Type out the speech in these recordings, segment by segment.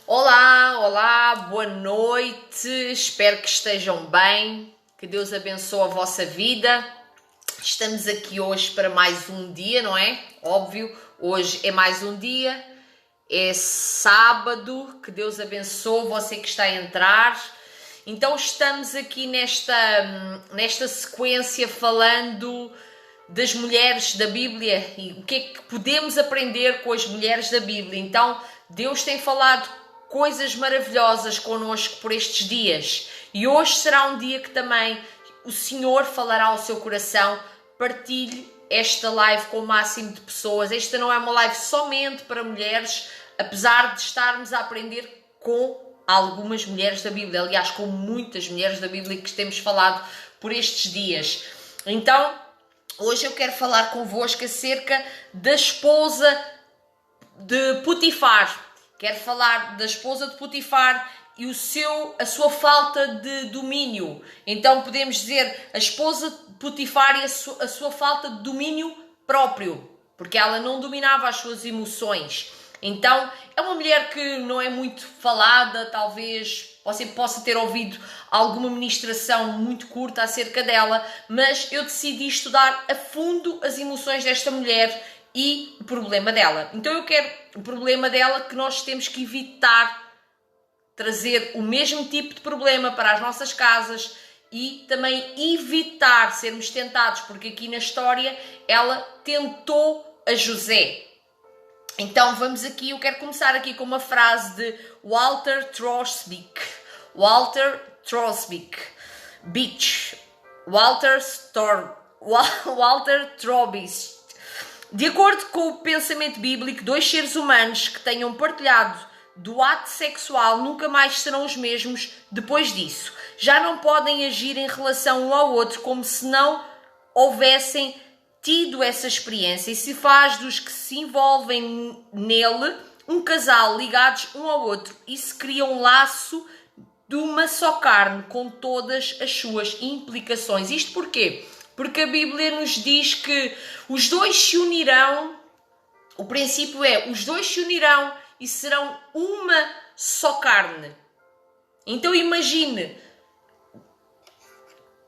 Olá, olá, boa noite, espero que estejam bem, que Deus abençoe a vossa vida. Estamos aqui hoje para mais um dia, não é? Óbvio, hoje é mais um dia, é sábado, que Deus abençoe você que está a entrar. Então estamos aqui nesta sequência falando das mulheres da Bíblia e o que é que podemos aprender com as mulheres da Bíblia. Então Deus tem falado coisas maravilhosas connosco por estes dias e hoje será um dia que também o Senhor falará ao seu coração. Partilhe esta live com o máximo de pessoas. Esta não é uma live somente para mulheres, apesar de estarmos a aprender com algumas mulheres da Bíblia, aliás com muitas mulheres da Bíblia que temos falado por estes dias. Então hoje eu quero falar convosco acerca da esposa de Potifar. Quero falar da esposa de Potifar e a sua falta de domínio. Então podemos dizer a esposa de Potifar e a sua falta de domínio próprio, porque ela não dominava as suas emoções. Então é uma mulher que não é muito falada, talvez você possa ter ouvido alguma ministração muito curta acerca dela, mas eu decidi estudar a fundo as emoções desta mulher e o problema dela. Então o problema dela que nós temos que evitar trazer o mesmo tipo de problema para as nossas casas e também evitar sermos tentados, porque aqui na história ela tentou a José. Então vamos aqui, eu quero começar aqui com uma frase de Walter Trosvik. Walter Trobis. De acordo com o pensamento bíblico, dois seres humanos que tenham partilhado do ato sexual nunca mais serão os mesmos depois disso. Já não podem agir em relação um ao outro como se não houvessem tido essa experiência e se faz dos que se envolvem nele um casal ligados um ao outro e se cria um laço de uma só carne com todas as suas implicações. Isto porquê? Porque a Bíblia nos diz que os dois se unirão, o princípio é, os dois se unirão e serão uma só carne. Então imagine,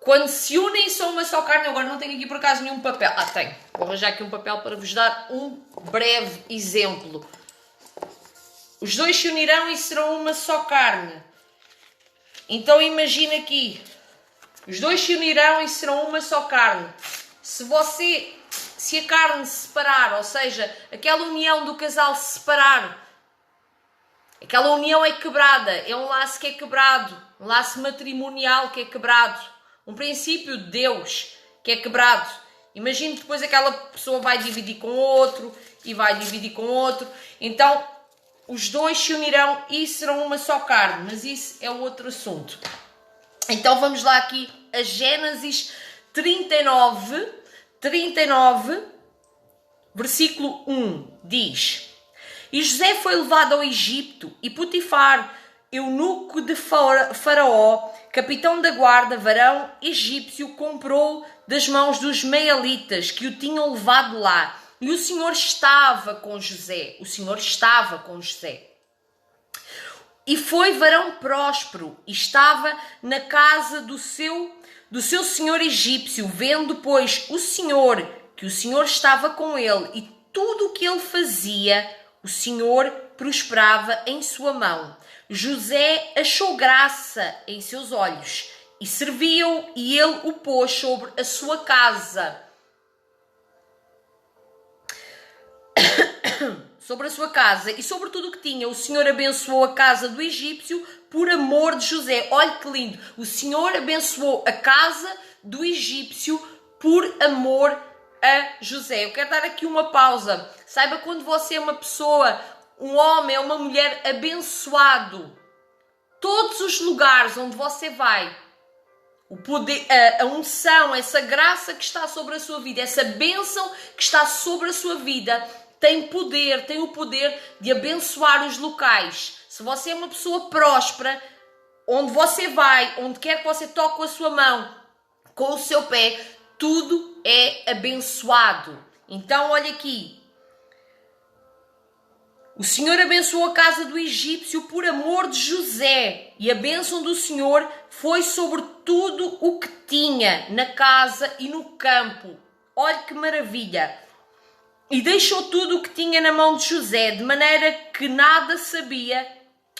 quando se unem são uma só carne. Agora não tenho aqui por acaso nenhum papel. Tenho. Vou arranjar aqui um papel para vos dar um breve exemplo. Os dois se unirão e serão uma só carne. Então imagine aqui. Os dois se unirão e serão uma só carne. Se a carne se separar, ou seja, aquela união do casal se separar, aquela união é quebrada, é um laço que é quebrado, um laço matrimonial que é quebrado, um princípio de Deus que é quebrado. Imagine que depois aquela pessoa vai dividir com outro e vai dividir com outro. Então, os dois se unirão e serão uma só carne, mas isso é outro assunto. Então vamos lá aqui a Gênesis 39, versículo 1, diz: E José foi levado ao Egito, e Potifar, eunuco de Faraó, capitão da guarda, varão egípcio, comprou das mãos dos mealitas que o tinham levado lá. E o Senhor estava com José. E foi varão próspero, e estava na casa do seu senhor egípcio, vendo, pois, o Senhor, que o Senhor estava com ele, e tudo o que ele fazia, o o Senhor prosperava em sua mão. José achou graça em seus olhos e serviu-o, e ele o pôs sobre a sua casa. Sobre a sua casa e sobre tudo o que tinha. O Senhor abençoou a casa do egípcio por amor de José. Olha que lindo. O Senhor abençoou a casa do egípcio por amor a José. Eu quero dar aqui uma pausa. Saiba, quando você é uma pessoa, um homem ou uma mulher abençoado, todos os lugares onde você vai, o poder, a unção, essa graça que está sobre a sua vida, essa bênção que está sobre a sua vida, tem o poder de abençoar os locais. Se você é uma pessoa próspera, onde você vai, onde quer que você toque com a sua mão, com o seu pé, tudo é abençoado. Então, olha aqui. O Senhor abençoou a casa do egípcio por amor de José, e a bênção do Senhor foi sobre tudo o que tinha na casa e no campo. Olha que maravilha! E deixou tudo o que tinha na mão de José, de maneira que nada sabia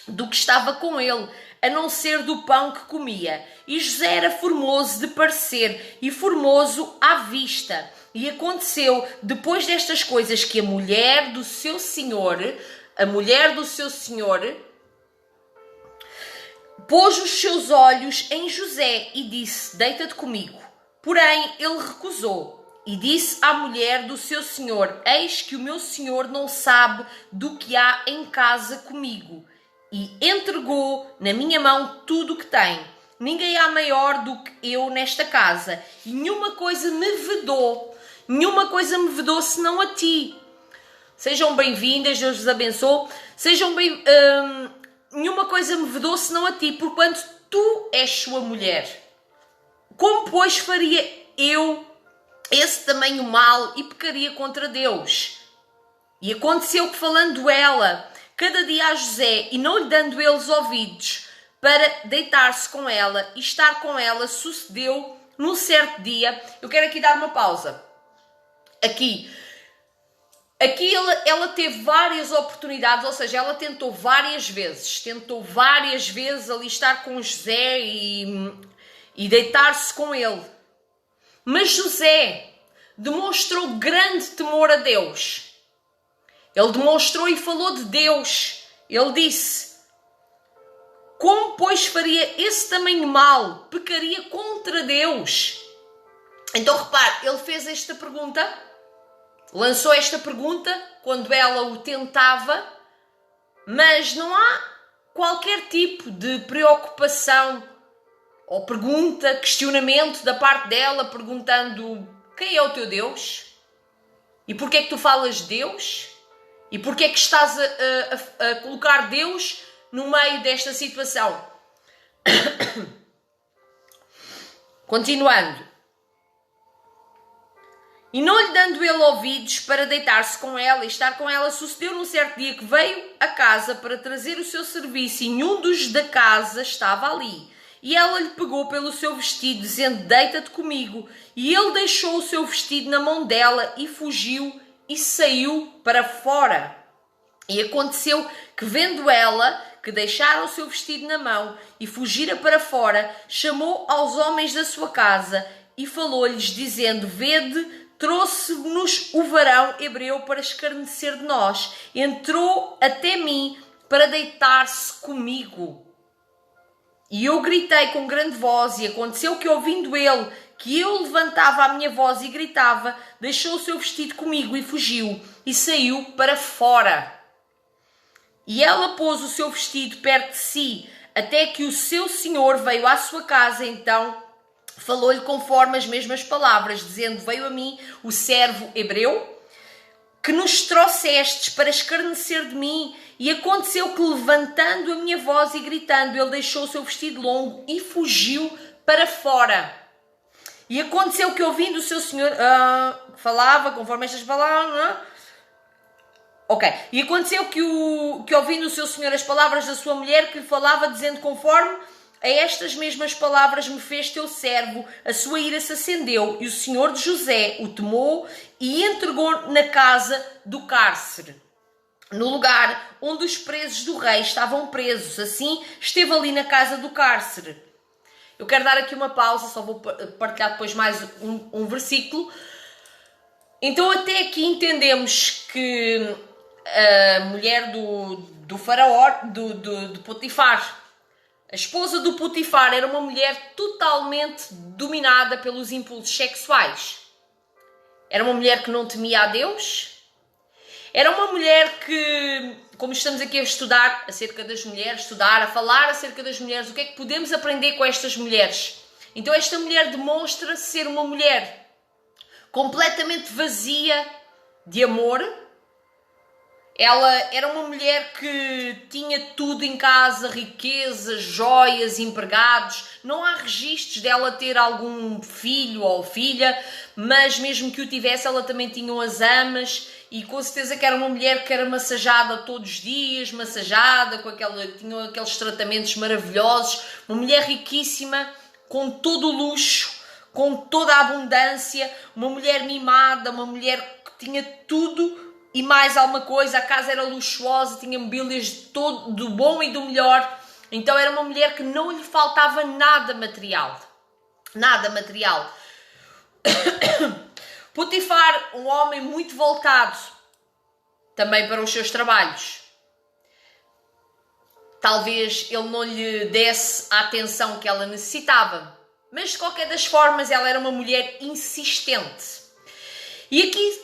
do que estava com ele, a não ser do pão que comia. E José era formoso de parecer e formoso à vista. E aconteceu, depois destas coisas, que a mulher do seu senhor, pôs os seus olhos em José e disse: deita-te comigo. Porém, ele recusou. E disse à mulher do seu senhor: eis que o meu senhor não sabe do que há em casa comigo. E entregou na minha mão tudo o que tem. Ninguém há maior do que eu nesta casa. E nenhuma coisa me vedou senão a ti. Sejam bem-vindas, Deus vos abençoe. Nenhuma coisa me vedou senão a ti, porquanto tu és sua mulher. Como, pois, faria eu esse tamanho mal e pecaria contra Deus? E aconteceu que, falando ela cada dia a José e não lhe dando eles ouvidos para deitar-se com ela e estar com ela, sucedeu num certo dia. Eu quero aqui dar uma pausa. Aqui ela teve várias oportunidades, ou seja, ela tentou várias vezes ali estar com José e deitar-se com ele. Mas José demonstrou grande temor a Deus. Ele demonstrou e falou de Deus. Ele disse: como, pois, faria esse tamanho mal? Pecaria contra Deus. Então, repare, ele fez esta pergunta, lançou esta pergunta quando ela o tentava, mas não há qualquer tipo de preocupação ou pergunta, questionamento da parte dela, perguntando: quem é o teu Deus? E porquê é que tu falas de Deus? E porquê é que estás a colocar Deus no meio desta situação? Continuando. E não lhe dando ele ouvidos para deitar-se com ela e estar com ela, sucedeu num certo dia que veio a casa para trazer o seu serviço e nenhum dos da casa estava ali. E ela lhe pegou pelo seu vestido, dizendo: deita-te comigo. E ele deixou o seu vestido na mão dela e fugiu e saiu para fora. E aconteceu que, vendo ela que deixara o seu vestido na mão e fugira para fora, chamou aos homens da sua casa e falou-lhes, dizendo: vede, trouxe-nos o varão hebreu para escarnecer de nós. Entrou até mim para deitar-se comigo. E eu gritei com grande voz, e aconteceu que, ouvindo ele que eu levantava a minha voz e gritava, deixou o seu vestido comigo e fugiu, e saiu para fora. E ela pôs o seu vestido perto de si, até que o seu senhor veio à sua casa. Então falou-lhe conforme as mesmas palavras, dizendo: veio a mim o servo hebreu, que nos trouxestes para escarnecer de mim. E aconteceu que, levantando a minha voz e gritando, ele deixou o seu vestido longo e fugiu para fora. E aconteceu que, ouvindo o seu senhor, falava conforme estas palavras, E aconteceu que ouvindo o seu senhor as palavras da sua mulher, que lhe falava, dizendo: conforme a estas mesmas palavras me fez teu servo, a sua ira se acendeu, e o senhor de José o tomou e entregou na casa do cárcere. no lugar onde os presos do rei estavam presos. Assim, esteve ali na casa do cárcere. Eu quero dar aqui uma pausa, só vou partilhar depois mais um versículo. Então, até aqui entendemos que a mulher do faraó, do Potifar, a esposa do Potifar, era uma mulher totalmente dominada pelos impulsos sexuais. Era uma mulher que não temia a Deus. Era uma mulher que, como estamos aqui a estudar acerca das mulheres, a falar acerca das mulheres, o que é que podemos aprender com estas mulheres? Então esta mulher demonstra ser uma mulher completamente vazia de amor. Ela era uma mulher que tinha tudo em casa, riquezas, joias, empregados. Não há registros dela ter algum filho ou filha, mas mesmo que o tivesse, ela também tinha as amas. E com certeza que era uma mulher que era massageada todos os dias, tinha aqueles tratamentos maravilhosos. Uma mulher riquíssima, com todo o luxo, com toda a abundância. Uma mulher mimada, uma mulher que tinha tudo e mais alguma coisa. A casa era luxuosa, tinha mobílias de todo, do bom e do melhor. Então era uma mulher que não lhe faltava nada material. Nada material. Potifar, um homem muito voltado também para os seus trabalhos. Talvez ele não lhe desse a atenção que ela necessitava, mas de qualquer das formas ela era uma mulher insistente. E aqui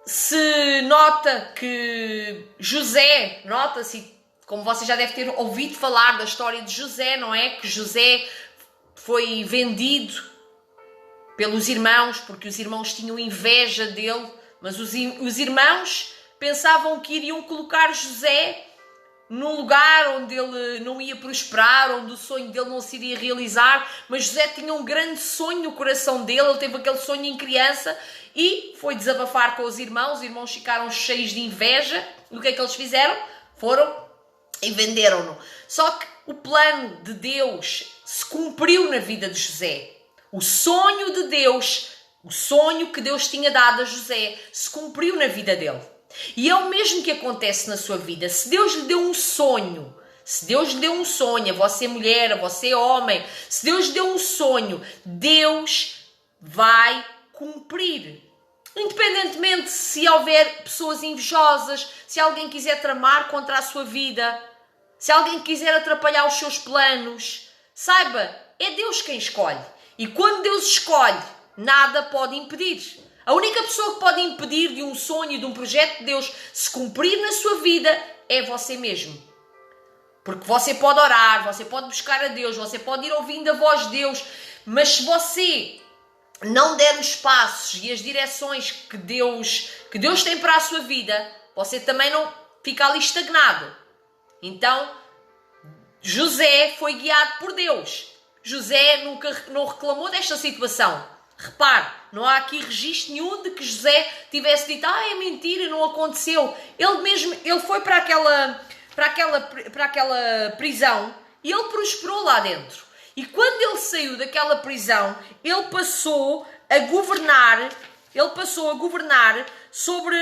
se nota que José, nota-se, como você já deve ter ouvido falar da história de José, não é? Que José foi vendido pelos irmãos, porque os irmãos tinham inveja dele, mas os irmãos pensavam que iriam colocar José num lugar onde ele não ia prosperar, onde o sonho dele não se iria realizar, mas José tinha um grande sonho no coração dele, ele teve aquele sonho em criança e foi desabafar com os irmãos ficaram cheios de inveja, e o que é que eles fizeram? Foram e venderam-no. Só que o plano de Deus se cumpriu na vida de José. O sonho de Deus, o sonho que Deus tinha dado a José, se cumpriu na vida dele. E é o mesmo que acontece na sua vida. Se Deus lhe deu um sonho, a você mulher, a você homem, se Deus lhe deu um sonho, Deus vai cumprir. Independentemente se houver pessoas invejosas, se alguém quiser tramar contra a sua vida, se alguém quiser atrapalhar os seus planos, saiba, é Deus quem escolhe. E quando Deus escolhe, nada pode impedir. A única pessoa que pode impedir de um sonho, de um projeto de Deus se cumprir na sua vida é você mesmo. Porque você pode orar, você pode buscar a Deus, você pode ir ouvindo a voz de Deus, mas se você não der os passos e as direções que Deus tem para a sua vida, você também não fica ali estagnado. Então, José foi guiado por Deus. José não reclamou desta situação. Repare, não há aqui registro nenhum de que José tivesse dito: é mentira, não aconteceu. Ele foi para aquela prisão e ele prosperou lá dentro. E quando ele saiu daquela prisão, ele passou a governar sobre...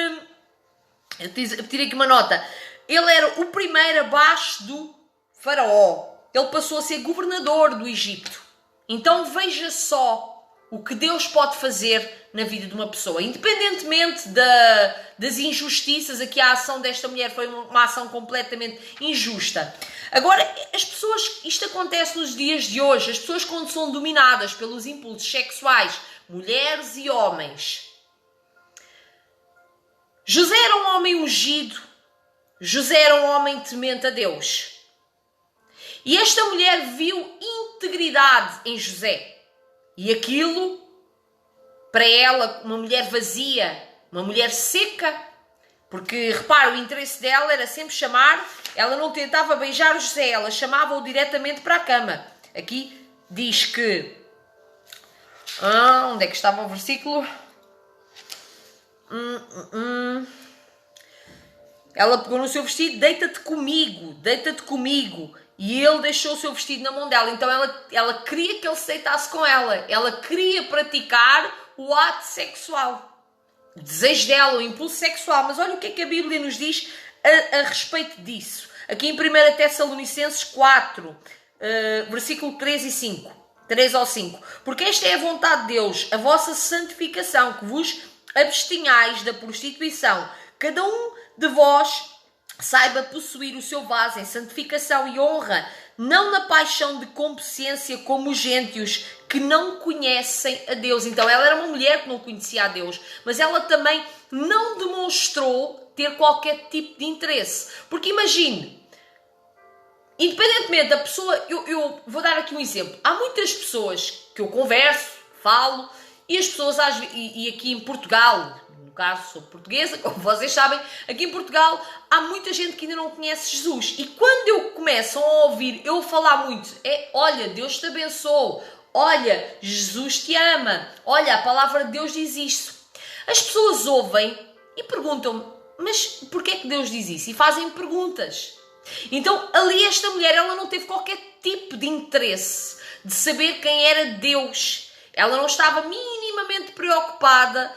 Eu tirei aqui uma nota. Ele era o primeiro abaixo do faraó. Ele passou a ser governador do Egito. Então veja só o que Deus pode fazer na vida de uma pessoa. Independentemente das injustiças, aqui a ação desta mulher foi uma ação completamente injusta. Agora, isto acontece nos dias de hoje. As pessoas, quando são dominadas pelos impulsos sexuais, mulheres e homens. José era um homem ungido. José era um homem temente a Deus. E esta mulher viu integridade em José. E aquilo, para ela, uma mulher vazia, uma mulher seca, porque, repara, o interesse dela era sempre chamar, ela não tentava beijar o José, ela chamava-o diretamente para a cama. Aqui diz que... onde é que estava o versículo? Ela pegou no seu vestido: deita-te comigo. E ele deixou o seu vestido na mão dela. Então ela queria que ele se deitasse com ela. Ela queria praticar o ato sexual. desejo dela, o impulso sexual. Mas olha o que é que a Bíblia nos diz a respeito disso. Aqui em 1 Tessalonicenses 4, versículo 3 e 5. 3 ao 5. Porque esta é a vontade de Deus, a vossa santificação, que vos abstenhais da prostituição. Cada um de vós saiba possuir o seu vaso em santificação e honra, não na paixão de concupiscência como os gentios que não conhecem a Deus. Então ela era uma mulher que não conhecia a Deus, mas ela também não demonstrou ter qualquer tipo de interesse. Porque imagine, independentemente da pessoa, eu vou dar aqui um exemplo. Há muitas pessoas que eu converso, falo, e as pessoas, e aqui em Portugal, no caso sou portuguesa, como vocês sabem, aqui em Portugal há muita gente que ainda não conhece Jesus. E quando eu começo a ouvir eu falar muito, olha, Deus te abençoe, olha, Jesus te ama, olha, a palavra de Deus diz isto. As pessoas ouvem e perguntam-me, mas porquê é que Deus diz isso? E fazem perguntas. Então, ali esta mulher, ela não teve qualquer tipo de interesse de saber quem era Deus. Ela não estava minimamente preocupada,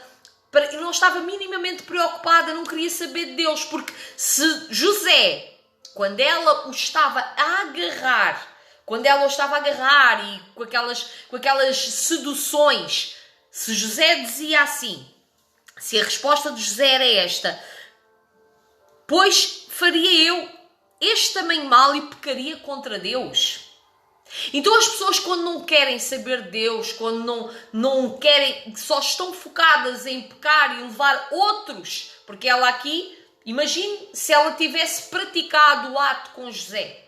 não queria saber de Deus, porque se José, quando ela o estava a agarrar e com aquelas seduções, se José dizia assim, se a resposta de José era esta, pois faria eu este também mal e pecaria contra Deus. Então as pessoas, quando não querem saber de Deus, quando não querem, só estão focadas em pecar e levar outros, porque ela aqui, imagine se ela tivesse praticado o ato com José.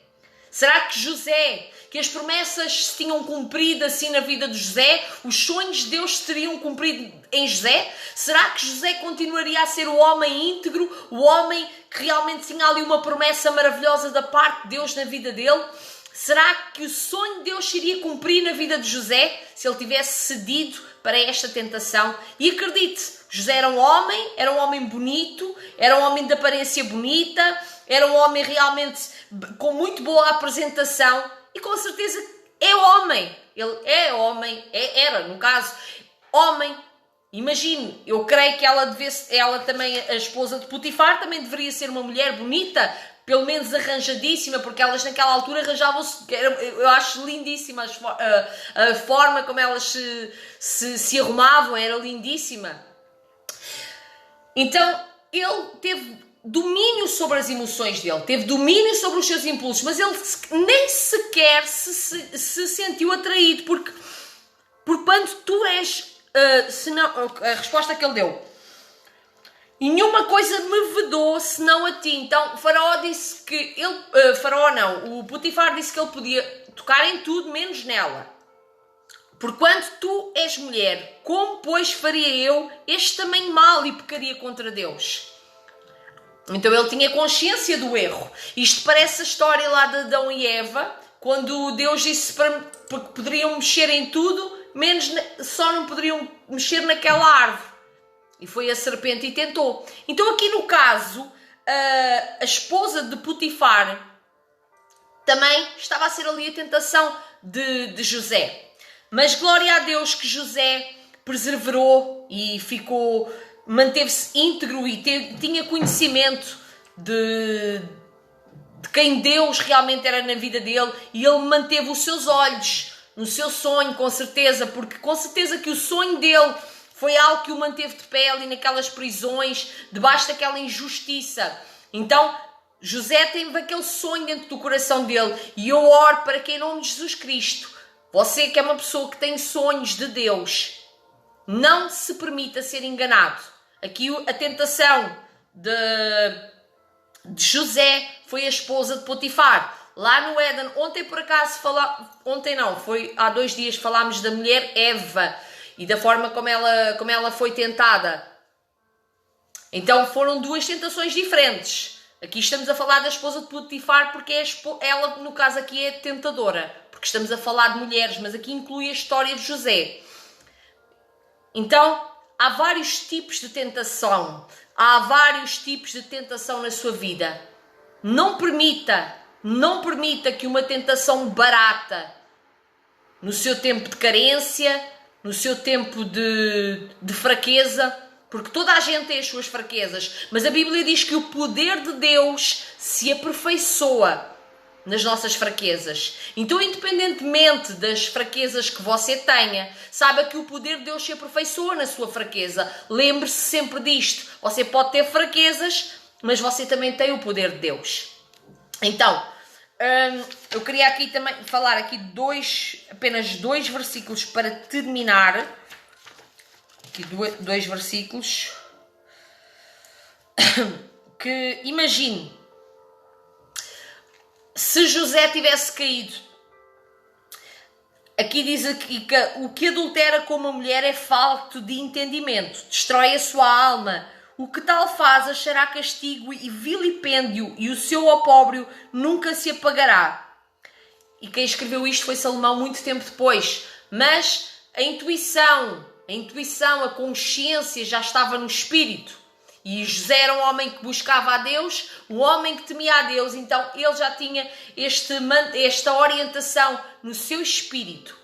Será que José, que as promessas se tinham cumprido assim na vida de José, os sonhos de Deus se teriam cumprido em José? Será que José continuaria a ser o homem íntegro, o homem que realmente tinha ali uma promessa maravilhosa da parte de Deus na vida dele? Será que o sonho de Deus se iria cumprir na vida de José se ele tivesse cedido para esta tentação? E acredite, José era um homem bonito, era um homem de aparência bonita, era um homem realmente com muito boa apresentação e com certeza é homem. Ele é homem, era, no caso, homem. Imagine, eu creio que ela também, a esposa de Potifar, também deveria ser uma mulher bonita, pelo menos arranjadíssima, porque elas naquela altura arranjavam-se, eu acho lindíssima a forma como elas se arrumavam, era lindíssima. Então, ele teve domínio sobre as emoções dele, teve domínio sobre os seus impulsos, mas ele nem sequer se sentiu atraído, porque quando tu és, a resposta que ele deu, e nenhuma coisa me vedou senão a ti. Então, Faraó disse que o Potifar disse que ele podia tocar em tudo menos nela. Porquanto tu és mulher, como pois faria eu este também mal e pecaria contra Deus? Então ele tinha consciência do erro. Isto parece a história lá de Adão e Eva, quando Deus disse que poderiam mexer em tudo, só não poderiam mexer naquela árvore. E foi a serpente e tentou. Então aqui no caso, a esposa de Potifar também estava a ser ali a tentação de José. Mas glória a Deus que José perseverou e manteve-se íntegro e tinha conhecimento de quem Deus realmente era na vida dele, e ele manteve os seus olhos no seu sonho, com certeza, porque com certeza que o sonho dele foi algo que o manteve de pé ali naquelas prisões, debaixo daquela injustiça. Então, José teve aquele sonho dentro do coração dele, e eu oro para que em nome de Jesus Cristo, você que é uma pessoa que tem sonhos de Deus, não se permita ser enganado. Aqui a tentação de José foi a esposa de Potifar. Lá no Éden, foi há 2 dias, falámos da mulher Eva e da forma como ela foi tentada. Então foram 2 tentações diferentes. Aqui estamos a falar da esposa de Potifar porque ela, no caso aqui, é tentadora. Porque estamos a falar de mulheres, mas aqui inclui a história de José. Então, há vários tipos de tentação. Há vários tipos de tentação na sua vida. Não permita que uma tentação barata, no seu tempo de carência, no seu tempo de fraqueza, porque toda a gente tem as suas fraquezas, mas a Bíblia diz que o poder de Deus se aperfeiçoa nas nossas fraquezas. Então, independentemente das fraquezas que você tenha, saiba que o poder de Deus se aperfeiçoa na sua fraqueza. Lembre-se sempre disto. Você pode ter fraquezas, mas você também tem o poder de Deus. Então, eu queria aqui também falar aqui apenas dois versículos para terminar. Aqui dois versículos. Que imagine, se José tivesse caído, aqui diz aqui que o que adultera com uma mulher é falto de entendimento, destrói a sua alma. O que tal faz achará castigo e vilipêndio, e o seu opróbrio nunca se apagará. E quem escreveu isto foi Salomão muito tempo depois. Mas a intuição, a consciência já estava no espírito. E José era um homem que buscava a Deus, um homem que temia a Deus. Então ele já tinha esta orientação no seu espírito,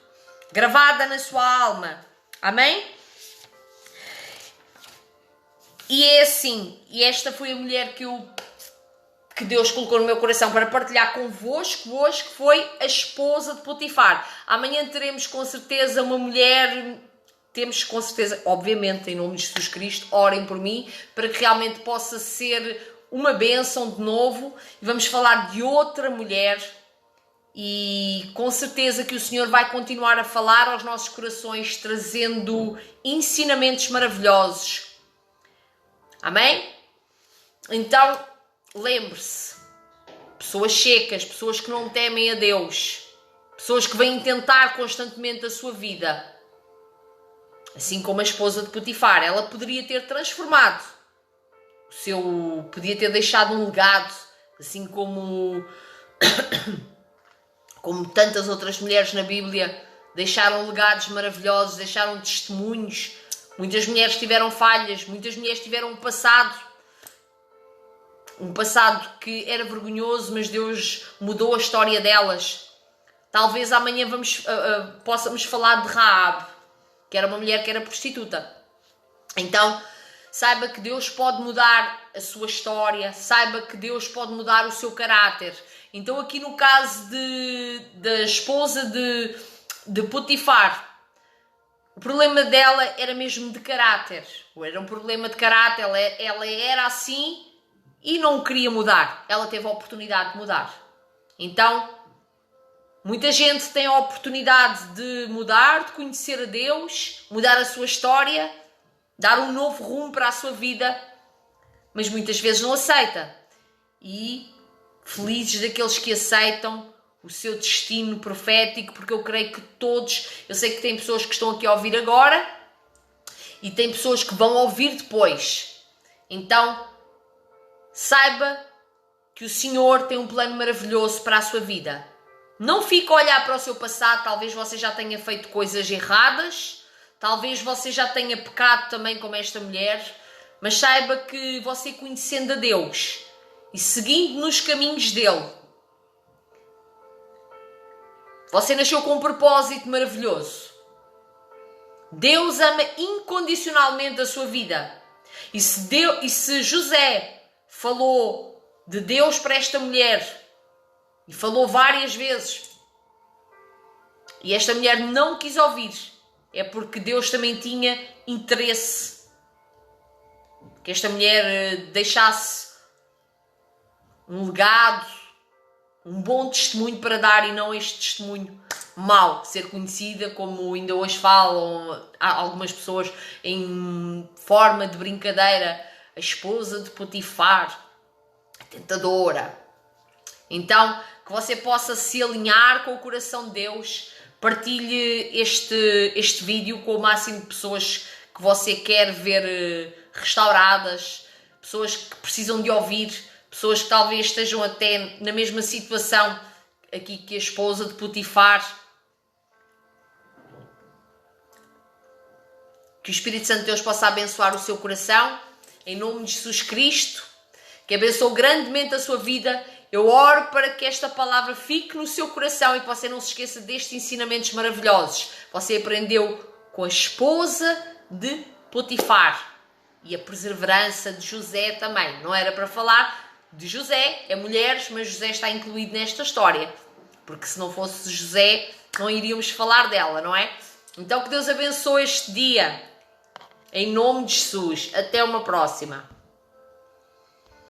gravada na sua alma. Amém? E é assim, e esta foi a mulher que Deus colocou no meu coração para partilhar convosco hoje, que foi a esposa de Potifar. Amanhã teremos com certeza uma mulher, temos com certeza, obviamente, em nome de Jesus Cristo, orem por mim, para que realmente possa ser uma bênção de novo. E vamos falar de outra mulher e com certeza que o Senhor vai continuar a falar aos nossos corações, trazendo ensinamentos maravilhosos. Amém? Então, lembre-se, pessoas secas, pessoas que não temem a Deus, pessoas que vêm tentar constantemente a sua vida, assim como a esposa de Potifar, ela poderia ter transformado podia ter deixado um legado, assim como tantas outras mulheres na Bíblia deixaram legados maravilhosos, deixaram testemunhos. Muitas mulheres tiveram falhas, muitas mulheres tiveram um passado que era vergonhoso, mas Deus mudou a história delas. Talvez amanhã possamos falar de Raab, que era uma mulher que era prostituta. Então, saiba que Deus pode mudar a sua história, saiba que Deus pode mudar o seu caráter. Então, aqui no caso da esposa de Potifar, o problema dela era mesmo de caráter. Era um problema de caráter. Ela era assim e não queria mudar. Ela teve a oportunidade de mudar. Então, muita gente tem a oportunidade de mudar, de conhecer a Deus, mudar a sua história, dar um novo rumo para a sua vida, mas muitas vezes não aceita. E felizes daqueles que aceitam o seu destino profético, porque eu creio que todos, eu sei que tem pessoas que estão aqui a ouvir agora e tem pessoas que vão ouvir depois. Então, saiba que o Senhor tem um plano maravilhoso para a sua vida. Não fique a olhar para o seu passado, talvez você já tenha feito coisas erradas, talvez você já tenha pecado também como esta mulher, mas saiba que você conhecendo a Deus e seguindo nos caminhos dele, você nasceu com um propósito maravilhoso. Deus ama incondicionalmente a sua vida. E se José falou de Deus para esta mulher, e falou várias vezes, e esta mulher não quis ouvir, é porque Deus também tinha interesse que esta mulher deixasse um legado, um bom testemunho para dar, e não este testemunho mau, ser conhecida, como ainda hoje falam algumas pessoas em forma de brincadeira, a esposa de Potifar, a tentadora. Então, que você possa se alinhar com o coração de Deus, partilhe este vídeo com o máximo de pessoas que você quer ver restauradas, pessoas que precisam de ouvir, pessoas que talvez estejam até na mesma situação aqui que a esposa de Potifar. Que o Espírito Santo de Deus possa abençoar o seu coração, em nome de Jesus Cristo, que abençoe grandemente a sua vida. Eu oro para que esta palavra fique no seu coração e que você não se esqueça destes ensinamentos maravilhosos. Você aprendeu com a esposa de Potifar. e a perseverança de José também. Não era para falar de José, é mulheres, mas José está incluído nesta história. Porque se não fosse José, não iríamos falar dela, não é? Então que Deus abençoe este dia. Em nome de Jesus. Até uma próxima.